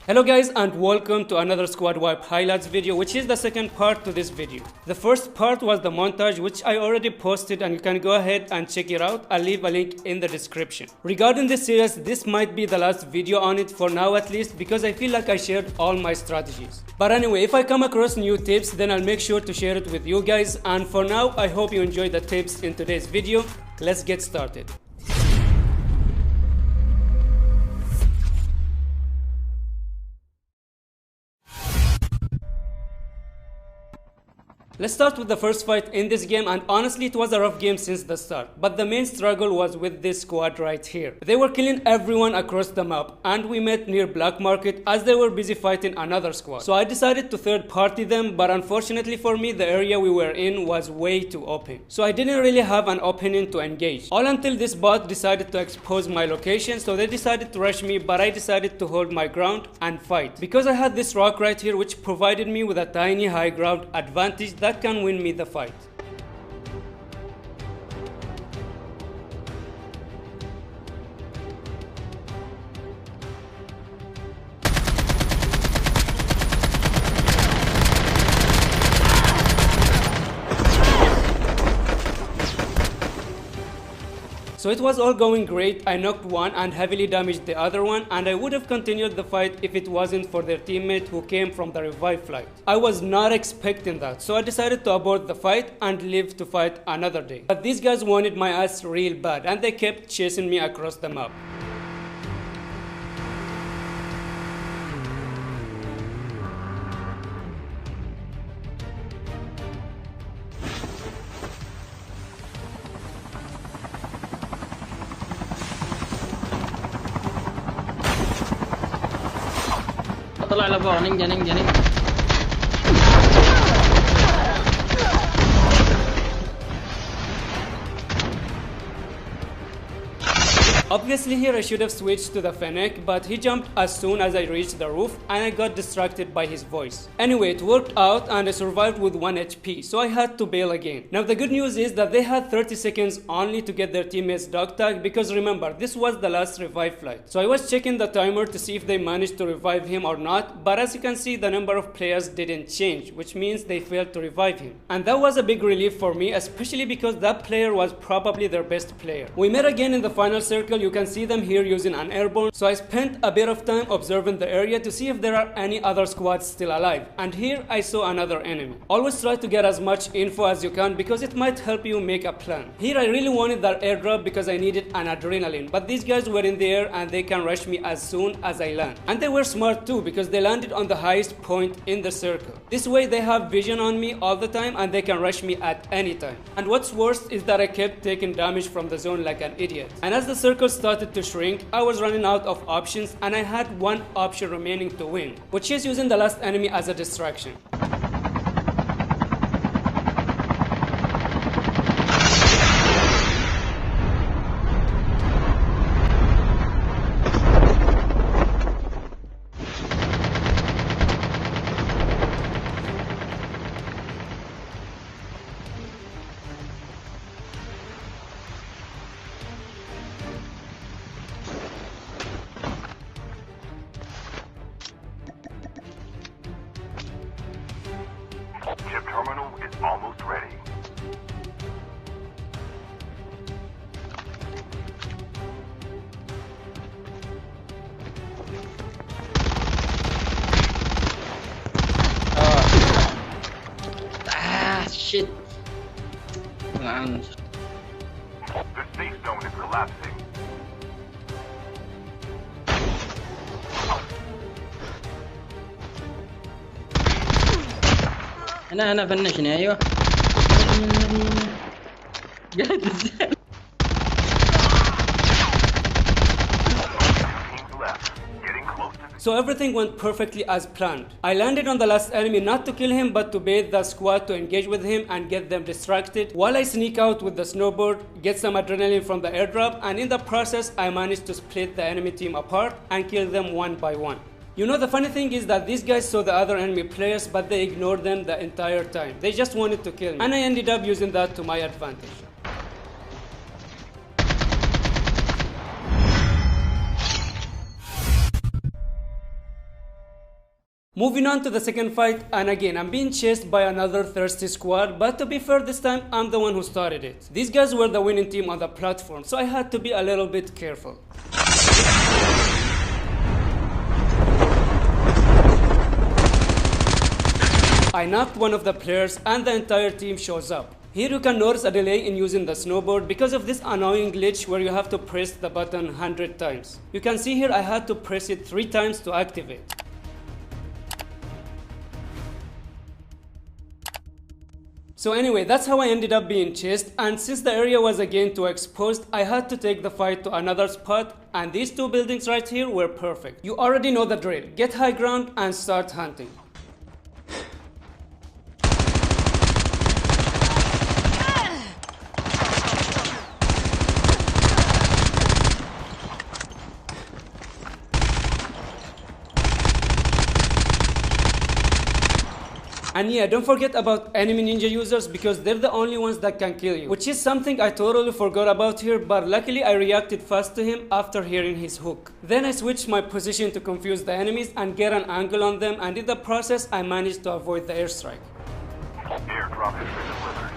Hello guys and welcome to another squad wipe highlights video, which is the second part to this video. The first part was the montage, which I already posted and you can go ahead and check it out. I'll leave a link in the description. Regarding this series, this might be the last video on it for now at least, because I feel like I shared all my strategies. But anyway, if I come across new tips, then I'll make sure to share it with you guys. And for now, I hope you enjoyed the tips in today's video. Let's get started. Let's start with the first fight in this game, and honestly it was a rough game since the start, but the main struggle was with this squad right here. They were killing everyone across the map and we met near Black Market as they were busy fighting another squad. So I decided to third party them, but unfortunately for me the area we were in was way too open. So I didn't really have an opening to engage. All until this bot decided to expose my location, so they decided to rush me, but I decided to hold my ground and fight. Because I had this rock right here which provided me with a tiny high ground advantage that can win me the fight. So it was all going great. I knocked one and heavily damaged the other one, and I would have continued the fight if it wasn't for their teammate who came from the revive flight. I was not expecting that, so I decided to abort the fight and live to fight another day. But these guys wanted my ass real bad and they kept chasing me across the map. طلع لفوق نينجا Obviously here I should have switched to the Fennec, but he jumped as soon as I reached the roof and I got distracted by his voice. Anyway, it worked out and I survived with 1 HP, so I had to bail again. Now the good news is that they had 30 seconds only to get their teammates dog tag, because remember, this was the last revive flight. So I was checking the timer to see if they managed to revive him or not, but as you can see the number of players didn't change, which means they failed to revive him. And that was a big relief for me, especially because that player was probably their best player. We met again in the final circle. You can see them here using an airborne, so I spent a bit of time observing the area to see if there are any other squads still alive, and here I saw another enemy. Always try to get as much info as you can because it might help you make a plan. Here I really wanted that airdrop because I needed an adrenaline, but these guys were in the air and they can rush me as soon as I land. And they were smart too, because they landed on the highest point in the circle. This way they have vision on me all the time and they can rush me at any time. And what's worse is that I kept taking damage from the zone like an idiot. And as the circle started to shrink, I was running out of options and I had one option remaining to win, which is using the last enemy as a distraction. Chip terminal is almost ready. shit. The safe zone is collapsing. انا فنشني ايوه قاعد ازاي So everything went perfectly as planned. I landed on the last enemy not to kill him but to bait the squad to engage with him and get them distracted, while I sneak out with the snowboard, get some adrenaline from the airdrop, and in the process I managed to split the enemy team apart and kill them one by one. You know, the funny thing is that these guys saw the other enemy players but they ignored them the entire time. They just wanted to kill me, and I ended up using that to my advantage. Moving on to the second fight, and again I'm being chased by another thirsty squad, but to be fair, this time I'm the one who started it. These guys were the winning team on the platform, so I had to be a little bit careful. I knocked one of the players and the entire team shows up. Here you can notice a delay in using the snowboard because of this annoying glitch where you have to press the button 100 times. You can see here I had to press it 3 times to activate. So anyway, that's how I ended up being chased, and since the area was again too exposed, I had to take the fight to another spot, and these 2 buildings right here were perfect. You already know the drill. Get high ground and start hunting. And yeah, don't forget about enemy ninja users because they're the only ones that can kill you, which is something I totally forgot about here, but luckily I reacted fast to him after hearing his hook. Then I switched my position to confuse the enemies and get an angle on them, and in the process I managed to avoid the airstrike. Airdrop has been delivered.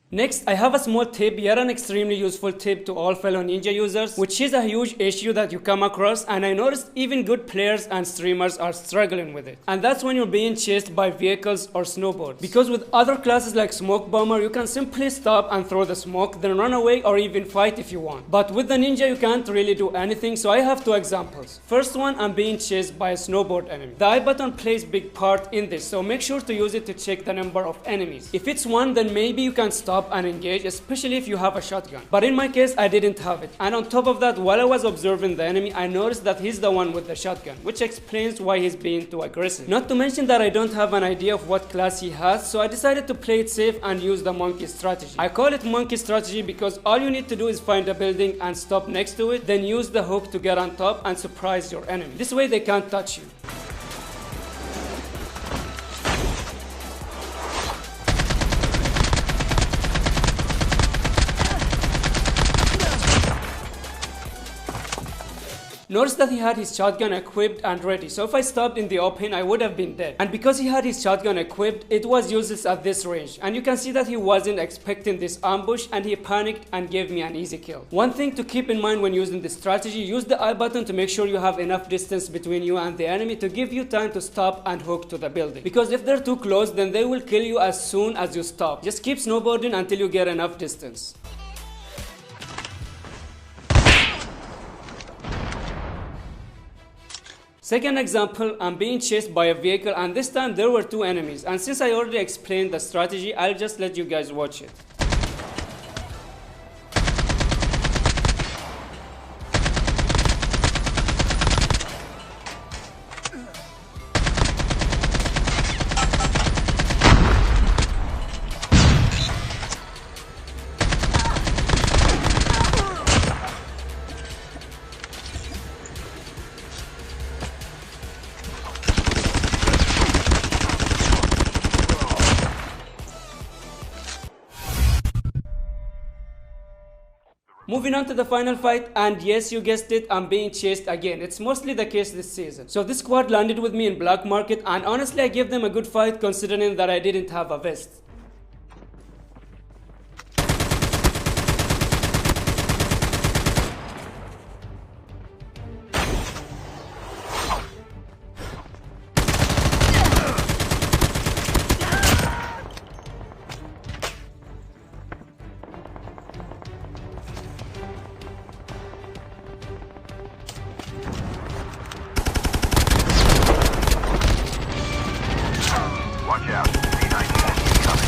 Next, I have a small tip, yet an extremely useful tip to all fellow ninja users, which is a huge issue that you come across, and I noticed even good players and streamers are struggling with it. And that's when you're being chased by vehicles or snowboards. Because with other classes like Smoke Bomber, you can simply stop and throw the smoke, then run away or even fight if you want. But with the ninja, you can't really do anything, so I have 2 examples. First one, I'm being chased by a snowboard enemy. The I button plays big part in this, so make sure to use it to check the number of enemies. If it's 1, then maybe you can stop and engage, especially if you have a shotgun. But in my case, I didn't have it. And on top of that, while I was observing the enemy, I noticed that he's the one with the shotgun, which explains why he's being too aggressive. Not to mention that I don't have an idea of what class he has, so I decided to play it safe and use the monkey strategy. I call it monkey strategy because all you need to do is find a building and stop next to it, then use the hook to get on top and surprise your enemy. This way they can't touch you. Notice that he had his shotgun equipped and ready, so if I stopped in the open, I would have been dead. And because he had his shotgun equipped, it was useless at this range. And you can see that he wasn't expecting this ambush and he panicked and gave me an easy kill. One thing to keep in mind when using this strategy, use the I button to make sure you have enough distance between you and the enemy to give you time to stop and hook to the building. Because if they're too close, then they will kill you as soon as you stop. Just keep snowboarding until you get enough distance. Second example, I'm being chased by a vehicle and this time there were 2 enemies, and since I already explained the strategy, I'll just let you guys watch it. Moving on to the final fight, and yes, you guessed it, I'm being chased again. It's mostly the case this season. So this squad landed with me in Black Market, and honestly I gave them a good fight considering that I didn't have a vest. Watch out. C-19 is coming.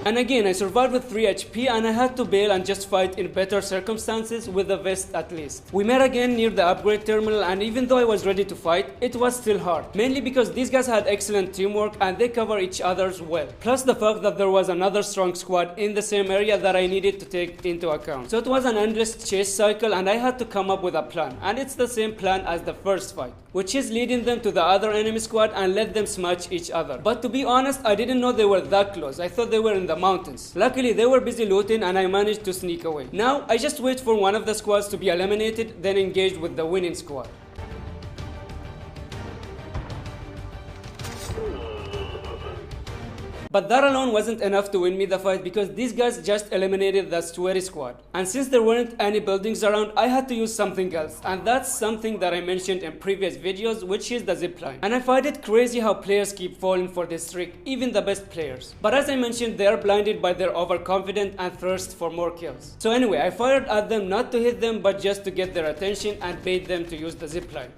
And again, I survived with 3 HP and I had to bail and just fight in better circumstances with the vest at least. We met again near the upgrade terminal, and even though I was ready to fight, it was still hard. Mainly because these guys had excellent teamwork and they cover each other's well. Plus the fact that there was another strong squad in the same area that I needed to take into account. So it was an endless chase cycle and I had to come up with a plan. And it's the same plan as the first fight, which is leading them to the other enemy squad and let them smash each other. But to be honest, I didn't know they were that close. I thought they were in the mountains. Luckily, they were busy looting and I managed to sneak away. Now, I just wait for one of the squads to be eliminated, then engage with the winning squad. But that alone wasn't enough to win me the fight because these guys just eliminated the sweaty squad. And since there weren't any buildings around, I had to use something else. And that's something that I mentioned in previous videos, which is the zipline. And I find it crazy how players keep falling for this trick, even the best players. But as I mentioned, they are blinded by their overconfidence and thirst for more kills. So anyway, I fired at them not to hit them, but just to get their attention and bait them to use the zipline.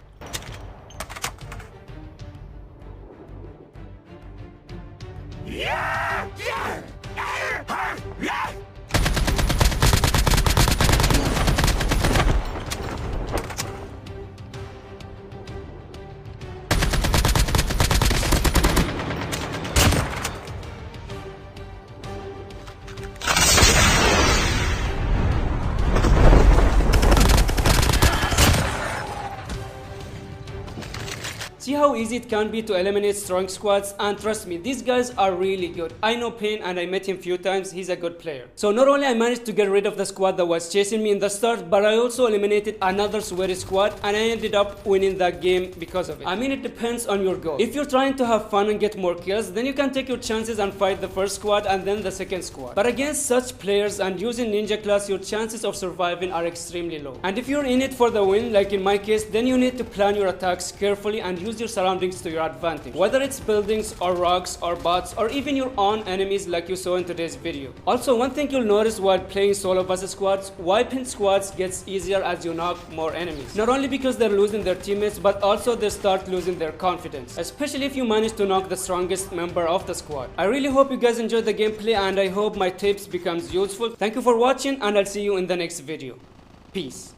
See how easy it can be to eliminate strong squads, and trust me, these guys are really good. I know Pain and I met him few times, he's a good player. So not only I managed to get rid of the squad that was chasing me in the start, but I also eliminated another sweaty squad and I ended up winning that game because of it. I mean, it depends on your goal. If you're trying to have fun and get more kills, then you can take your chances and fight the first squad and then the second squad. But against such players and using ninja class, your chances of surviving are extremely low. And if you're in it for the win, like in my case, then you need to plan your attacks carefully and use your surroundings to your advantage, whether it's buildings or rocks or bots or even your own enemies like you saw in today's video. Also, one thing you'll notice while playing solo versus squads, wiping squads gets easier as you knock more enemies. Not only because they're losing their teammates, but also they start losing their confidence, especially if you manage to knock the strongest member of the squad. I really hope you guys enjoyed the gameplay and I hope my tips becomes useful. Thank you for watching and I'll see you in the next video. Peace.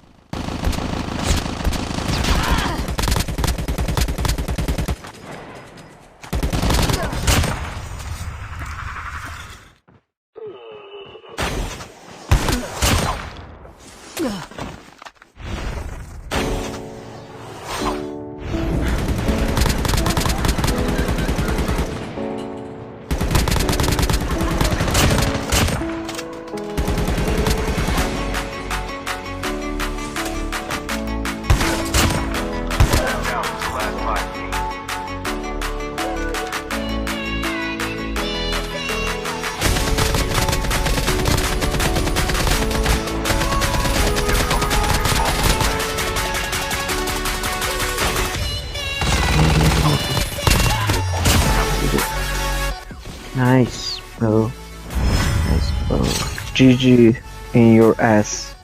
Nice, bro. Nice, bro. GG in your ass.